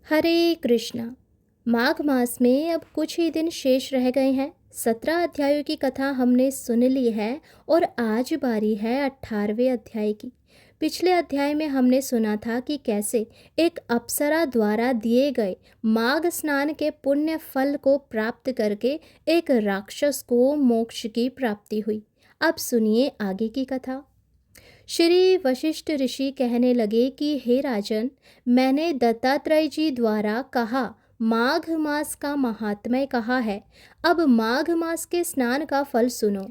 हरे कृष्णा। माघ मास में अब कुछ ही दिन शेष रह गए हैं। 17 अध्यायों की कथा हमने सुन ली है और आज बारी है 18वें अध्याय की। पिछले अध्याय में हमने सुना था कि कैसे एक अप्सरा द्वारा दिए गए माघ स्नान के पुण्य फल को प्राप्त करके एक राक्षस को मोक्ष की प्राप्ति हुई। अब सुनिए आगे की कथा। श्री वशिष्ठ ऋषि कहने लगे कि हे राजन, मैंने दत्तात्रेय जी द्वारा कहा माघ मास का महात्म्य कहा है। अब माघ मास के स्नान का फल सुनो।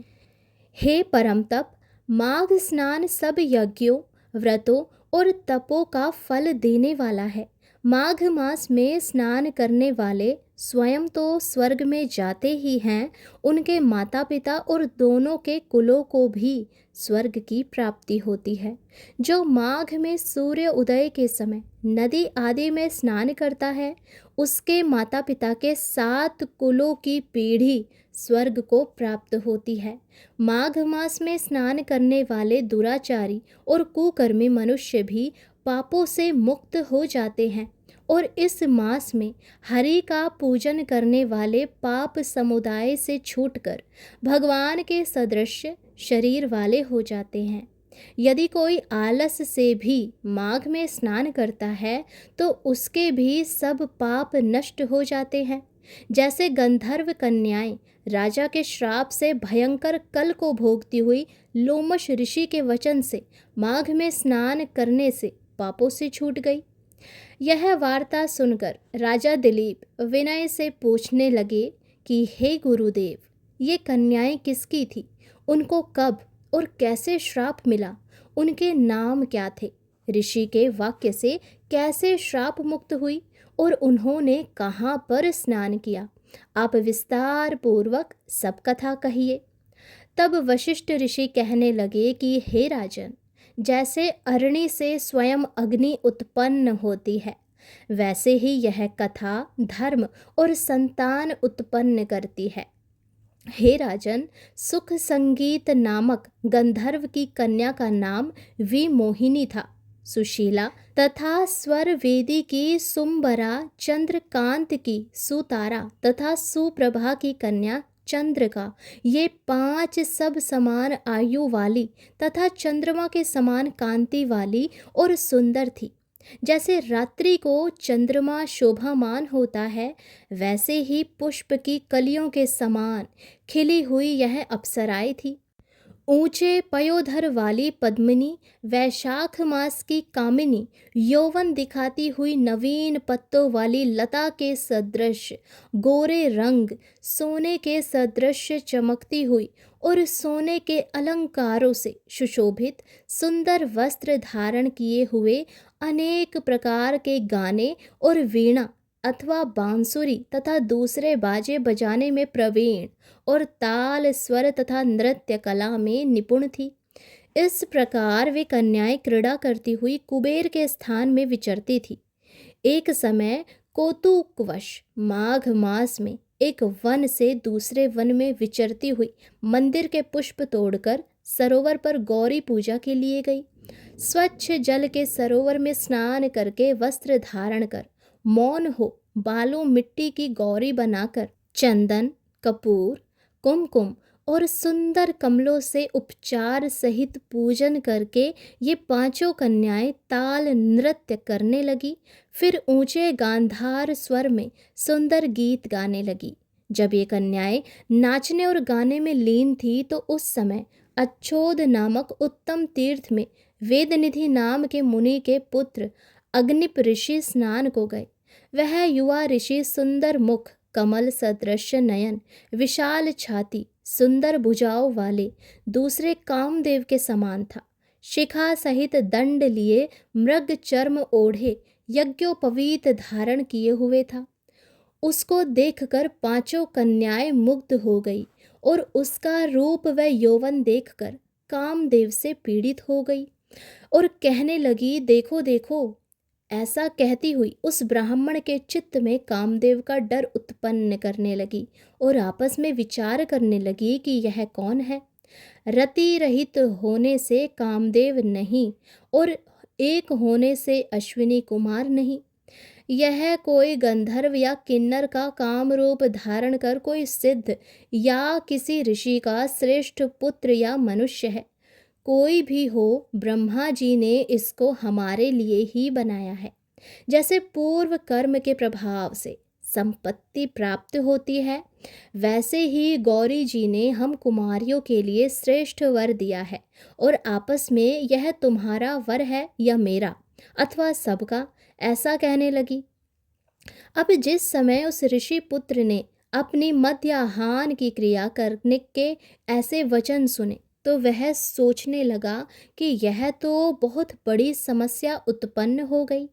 हे परम तप, माघ स्नान सब यज्ञों, व्रतों और तपों का फल देने वाला है। माघ मास में स्नान करने वाले स्वयं तो स्वर्ग में जाते ही हैं, उनके माता पिता और दोनों के कुलों को भी स्वर्ग की प्राप्ति होती है। जो माघ में सूर्य उदय के समय नदी आदि में स्नान करता है, उसके माता पिता के 7 कुलों की पीढ़ी स्वर्ग को प्राप्त होती है। माघ मास में स्नान करने वाले दुराचारी और कुकर्मी मनुष्य भी पापों से मुक्त हो जाते हैं और इस मास में हरि का पूजन करने वाले पाप समुदाय से छूटकर भगवान के सदृश शरीर वाले हो जाते हैं। यदि कोई आलस से भी माघ में स्नान करता है तो उसके भी सब पाप नष्ट हो जाते हैं। जैसे गंधर्व कन्याएं राजा के श्राप से भयंकर कल को भोगती हुई लोमश ऋषि के वचन से माघ में स्नान करने से पापों से छूट गई। यह वार्ता सुनकर राजा दिलीप विनय से पूछने लगे कि हे गुरुदेव, ये कन्याएं किसकी थी? उनको कब और कैसे श्राप मिला? उनके नाम क्या थे? ऋषि के वाक्य से कैसे श्राप मुक्त हुई और उन्होंने कहाँ पर स्नान किया? आप विस्तार पूर्वक सब कथा कहिए। तब वशिष्ठ ऋषि कहने लगे कि हे राजन, जैसे अरणि से स्वयं अग्नि उत्पन्न होती है, वैसे ही यह कथा धर्म और संतान उत्पन्न करती है। हे राजन, सुख संगीत नामक गंधर्व की कन्या का नाम विमोहिनी था। सुशीला तथा स्वर वेदी की सुंबरा, चंद्रकांत की सुतारा तथा सुप्रभा की कन्या चंद्रिका, ये 5 सब समान आयु वाली तथा चंद्रमा के समान कांति वाली और सुंदर थी। जैसे रात्रि को चंद्रमा शोभामान होता है, वैसे ही पुष्प की कलियों के समान खिली हुई यह अप्सराएं थी। ऊंचे पयोधर वाली पद्मिनी, वैशाख मास की कामिनी, यौवन दिखाती हुई नवीन पत्तों वाली लता के सदृश गोरे रंग, सोने के सदृश चमकती हुई और सोने के अलंकारों से सुशोभित सुंदर वस्त्र धारण किए हुए, अनेक प्रकार के गाने और वीणा अथवा बांसुरी तथा दूसरे बाजे बजाने में प्रवीण और ताल स्वर तथा नृत्य कला में निपुण थी। इस प्रकार वे कन्याएं क्रीड़ा करती हुई कुबेर के स्थान में विचरती थी। एक समय कौतुकवश माघ मास में एक वन से दूसरे वन में विचरती हुई मंदिर के पुष्प तोड़कर सरोवर पर गौरी पूजा के लिए गई। स्वच्छ जल के सरोवर में स्नान करके वस्त्र धारण कर मौन हो बालों मिट्टी की गौरी बनाकर चंदन, कपूर, कुमकुम और सुंदर कमलों से उपचार सहित पूजन करके ये 5 कन्याएं ताल नृत्य करने लगी। फिर ऊंचे गांधार स्वर में सुंदर गीत गाने लगी। जब ये कन्याएं नाचने और गाने में लीन थी तो उस समय अच्छोद नामक उत्तम तीर्थ में वेदनिधि नाम के मुनि के पुत्र अग्निप ऋषि स्नान को गए। वह युवा ऋषि सुंदर मुख, कमल सदृश नयन, विशाल छाती, सुंदर भुजाओं वाले दूसरे कामदेव के समान था। शिखा सहित दंड लिए, मृग चर्म ओढ़े, यज्ञोपवीत धारण किए हुए था। उसको देखकर 5 कन्याएं मुग्ध हो गई और उसका रूप व यौवन देखकर कामदेव से पीड़ित हो गई और कहने लगी, देखो देखो। ऐसा कहती हुई उस ब्राह्मण के चित्त में कामदेव का डर उत्पन्न करने लगी और आपस में विचार करने लगी कि यह कौन है। रति रहित होने से कामदेव नहीं और एक होने से अश्विनी कुमार नहीं। यह कोई गंधर्व या किन्नर का काम रूप धारण कर कोई सिद्ध या किसी ऋषि का श्रेष्ठ पुत्र या मनुष्य है। कोई भी हो, ब्रह्मा जी ने इसको हमारे लिए ही बनाया है। जैसे पूर्व कर्म के प्रभाव से संपत्ति प्राप्त होती है, वैसे ही गौरी जी ने हम कुमारियों के लिए श्रेष्ठ वर दिया है। और आपस में यह तुम्हारा वर है या मेरा अथवा सबका, ऐसा कहने लगी। अब जिस समय उस ऋषि पुत्र ने अपनी मध्याह्न की क्रिया करने के ऐसे वचन सुने, तो वह सोचने लगा कि यह तो बहुत बड़ी समस्या उत्पन्न हो गई।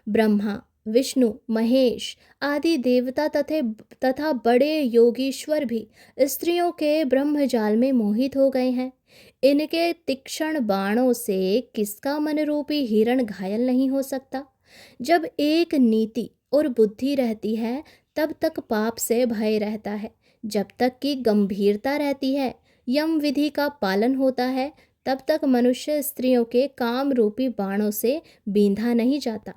ब्रह्मा, विष्णु, महेश आदि देवता तथा बड़े योगीश्वर भी स्त्रियों के ब्रह्मजाल में मोहित हो गए हैं। इनके तीक्ष्ण बाणों से किसका मनरूपी हिरण घायल नहीं हो सकता। जब एक नीति और बुद्धि रहती है, तब तक पाप से भय रहता है। जब तक कि गंभीरता रहती है, यम विधि का पालन होता है, तब तक मनुष्य स्त्रियों के काम रूपी बाणों से बींधा नहीं जाता।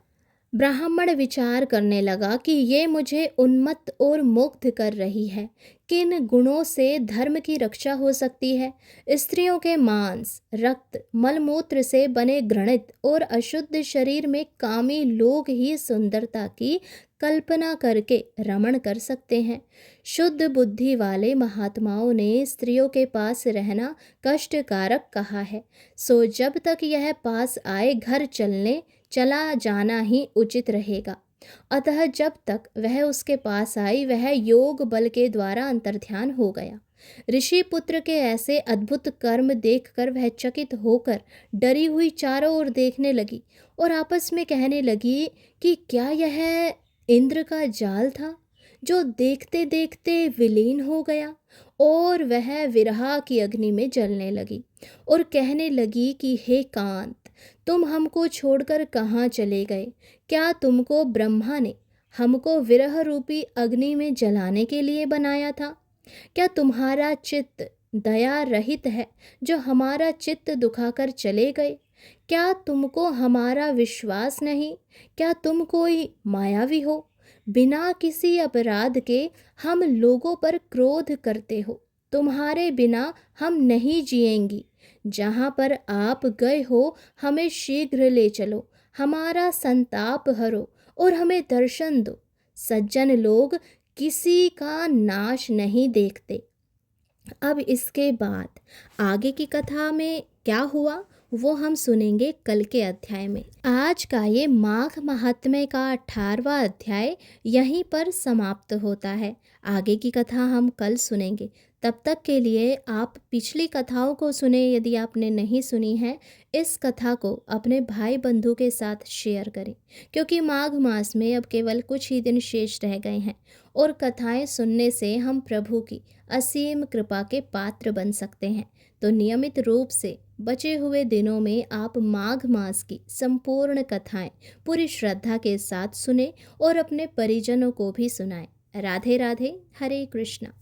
ब्राह्मण विचार करने लगा कि ये मुझे उन्मत्त और मुग्ध कर रही है। किन गुणों से धर्म की रक्षा हो सकती है। स्त्रियों के मांस, रक्त, मलमूत्र से बने घृणित और अशुद्ध शरीर में कामी लोग ही सुंदरता की कल्पना करके रमण कर सकते हैं। शुद्ध बुद्धि वाले महात्माओं ने स्त्रियों के पास रहना कष्टकारक कहा है। सो जब तक यह पास आए, घर चला जाना ही उचित रहेगा। अतः जब तक वह उसके पास आई, वह योग बल के द्वारा अंतर्ध्यान हो गया। ऋषि पुत्र के ऐसे अद्भुत कर्म देखकर वह चकित होकर डरी हुई चारों ओर देखने लगी और आपस में कहने लगी कि क्या यह इंद्र का जाल था जो देखते देखते विलीन हो गया। और वह विरह की अग्नि में जलने लगी और कहने लगी कि हे कांत, तुम हमको छोड़कर कहाँ चले गए। क्या तुमको ब्रह्मा ने हमको विरह रूपी अग्नि में जलाने के लिए बनाया था। क्या तुम्हारा चित्त दया रहित है जो हमारा चित्त दुखाकर चले गए। क्या तुमको हमारा विश्वास नहीं। क्या तुम कोई मायावी हो। बिना किसी अपराध के हम लोगों पर क्रोध करते हो। तुम्हारे बिना हम नहीं जिएंगी। जहाँ पर आप गए हो, हमें शीघ्र ले चलो, हमारा संताप हरो और हमें दर्शन दो। सज्जन लोग किसी का नाश नहीं देखते। अब इसके बाद आगे की कथा में क्या हुआ वो हम सुनेंगे कल के अध्याय में। आज का ये माघ महात्म्य का 18वां अध्याय यहीं पर समाप्त होता है। आगे की कथा हम कल सुनेंगे। तब तक के लिए आप पिछली कथाओं को सुने। यदि आपने नहीं सुनी है, इस कथा को अपने भाई बंधु के साथ शेयर करें, क्योंकि माघ मास में अब केवल कुछ ही दिन शेष रह गए हैं और कथाएं सुनने से हम प्रभु की असीम कृपा के पात्र बन सकते हैं। तो नियमित रूप से बचे हुए दिनों में आप माघ मास की संपूर्ण कथाएं पूरी श्रद्धा के साथ सुने और अपने परिजनों को भी सुनाएं। राधे राधे, हरे कृष्णा।